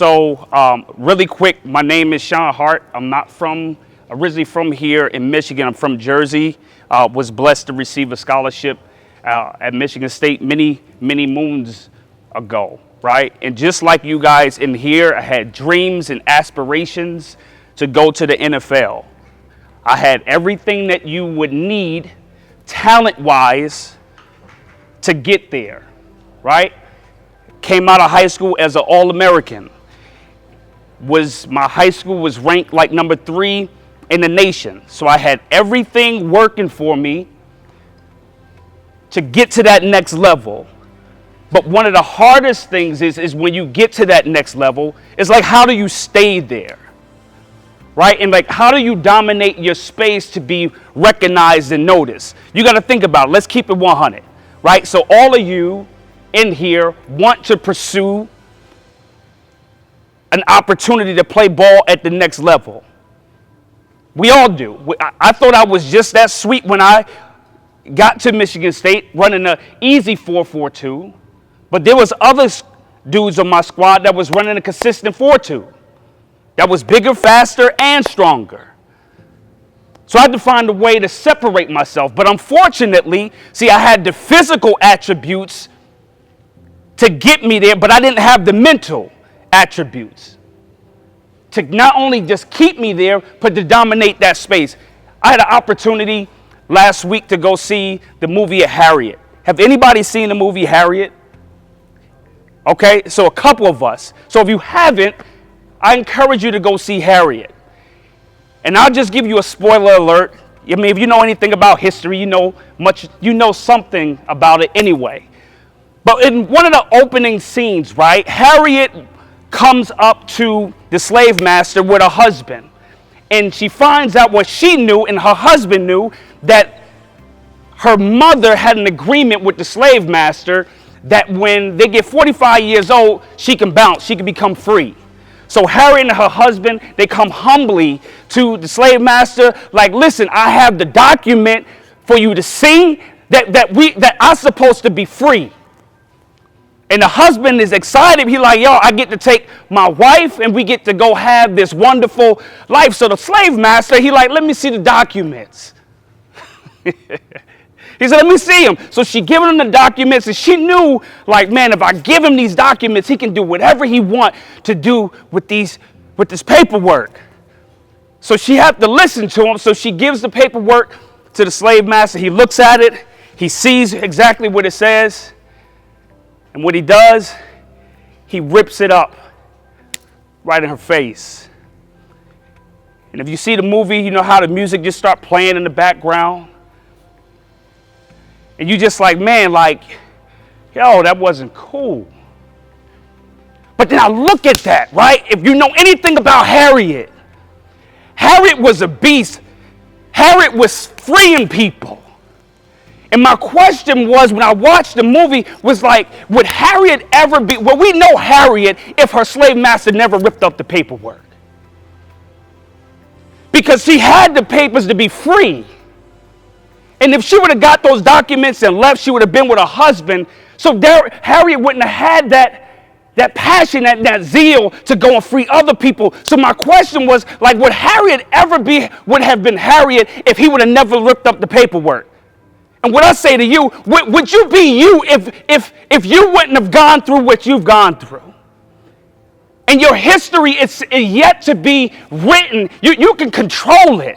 Really quick, my name is Shon Hart. I'm not originally from here in Michigan. I'm from Jersey. Was blessed to receive a scholarship at Michigan State many moons ago, right? And just like you guys in here, I had dreams and aspirations to go to the NFL. I had everything that you would need talent-wise to get there, right? Came out of high school as an All-American. My high school was ranked like number 3 in the nation. So I had everything working for me to get to that next level. But one of the hardest things is when you get to that next level, is like, how do you stay there? Right? And like, how do you dominate your space to be recognized and noticed? You got to think about it. Let's keep it 100, right? So all of you in here want to pursue an opportunity to play ball at the next level. We all do. I thought I was just that sweet when I got to Michigan State running an easy 4.42, but there was other dudes on my squad that was running a consistent 4.2 that was bigger, faster, and stronger. So I had to find a way to separate myself. But unfortunately, see, I had the physical attributes to get me there, but I didn't have the mental attributes to not only just keep me there, but to dominate that space. I had an opportunity last week to go see the movie Harriet. Have anybody seen the movie Harriet? Okay, so a couple of us. So if you haven't, I encourage you to go see Harriet. And I'll just give you a spoiler alert. I mean, if you know anything about history, you know something about it anyway. But in one of the opening scenes, right, Harriet comes up to the slave master with her husband. And she finds out what she knew and her husband knew, that her mother had an agreement with the slave master that when they get 45 years old, she can bounce, she can become free. So Harriet and her husband, they come humbly to the slave master, like, listen, I have the document for you to see that I'm supposed to be free. And the husband is excited. He's like, yo, I get to take my wife and we get to go have this wonderful life. So the slave master, he like, let me see the documents. He said, let me see them. So she giving him the documents, and she knew, like, man, if I give him these documents, he can do whatever he want to do with this paperwork. So she had to listen to him. So she gives the paperwork to the slave master. He looks at it. He sees exactly what it says. And what he does, he rips it up right in her face. And if you see the movie, you know how the music just start playing in the background. And you just like, man, like, yo, that wasn't cool. But then I look at that, right? If you know anything about Harriet, Harriet was a beast. Harriet was freeing people. And my question was, when I watched the movie, was like, would Harriet ever be, well, we know Harriet if her slave master never ripped up the paperwork. Because she had the papers to be free. And if she would have got those documents and left, she would have been with her husband. So Harriet wouldn't have had that passion, that zeal to go and free other people. So my question was, like, would Harriet would have been Harriet if he would have never ripped up the paperwork? And what I say to you, would you be you if you wouldn't have gone through what you've gone through? And your history is yet to be written. You can control it.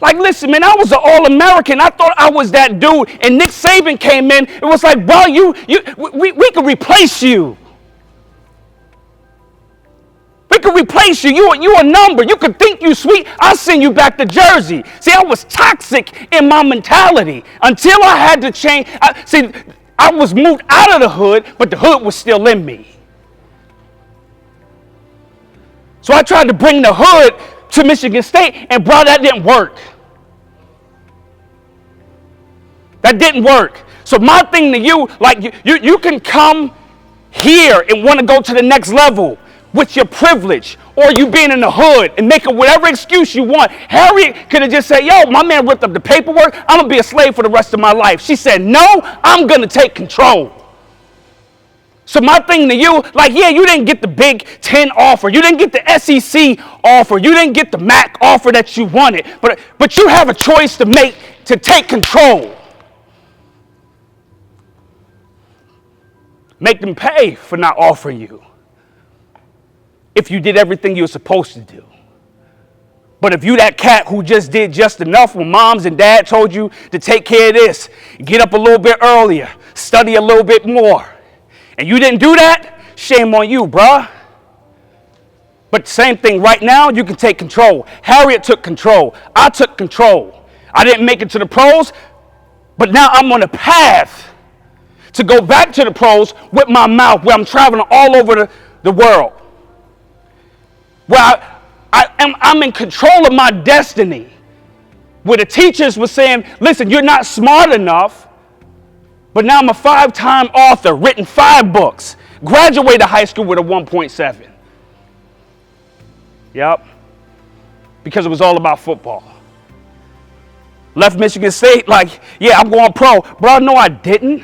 Like, listen, man, I was an All-American. I thought I was that dude. And Nick Saban came in. It was like, bro, we could replace you. We could replace you. You a number. You could think you sweet. I'll send you back to Jersey. See, I was toxic in my mentality until I had to change. I was moved out of the hood, but the hood was still in me. So I tried to bring the hood to Michigan State, and bro, that didn't work. That didn't work. So my thing to you, like, you can come here and want to go to the next level with your privilege, or you being in the hood and making whatever excuse you want. Harriet could have just said, yo, my man ripped up the paperwork. I'm going to be a slave for the rest of my life. She said, no, I'm going to take control. So my thing to you, like, yeah, you didn't get the Big Ten offer. You didn't get the SEC offer. You didn't get the MAC offer that you wanted. But you have a choice to make to take control. Make them pay for not offering you if you did everything you were supposed to do. But if you that cat who just did just enough when moms and dad told you to take care of this, get up a little bit earlier, study a little bit more, and you didn't do that, shame on you, bruh. But same thing right now, you can take control. Harriet took control. I took control. I didn't make it to the pros, but now I'm on a path to go back to the pros with my mouth, where I'm traveling all over the world. Where I'm in control of my destiny. Where the teachers were saying, listen, you're not smart enough, but now I'm a 5-time author, written 5 books, graduated high school with a 1.7. Yep. Because it was all about football. Left Michigan State like, yeah, I'm going pro. Bro, no, I didn't.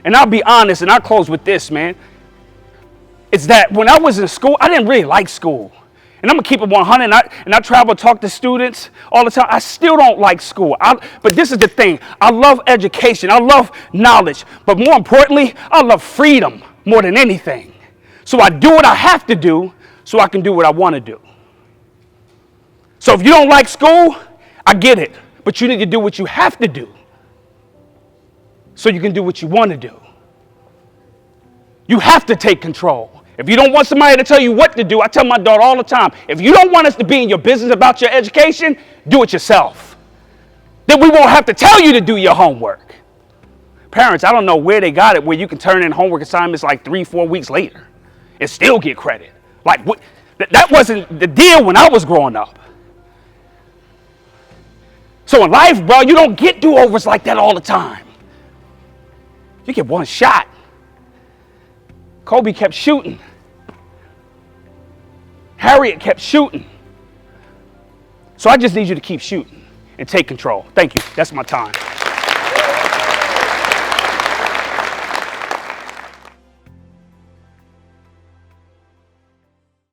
And I'll be honest, and I'll close with this, man. It's that when I was in school, I didn't really like school. And I'm going to keep it 100, and I travel, talk to students all the time. I still don't like school. But this is the thing. I love education. I love knowledge. But more importantly, I love freedom more than anything. So I do what I have to do so I can do what I want to do. So if you don't like school, I get it. But you need to do what you have to do so you can do what you want to do. You have to take control. If you don't want somebody to tell you what to do, I tell my daughter all the time, if you don't want us to be in your business about your education, do it yourself. Then we won't have to tell you to do your homework. Parents, I don't know where they got it where you can turn in homework assignments like 3-4 weeks later and still get credit. Like, what? That wasn't the deal when I was growing up. So in life, bro, you don't get do-overs like that all the time. You get one shot. Kobe kept shooting. Harriet kept shooting. So I just need you to keep shooting and take control. Thank you. That's my time.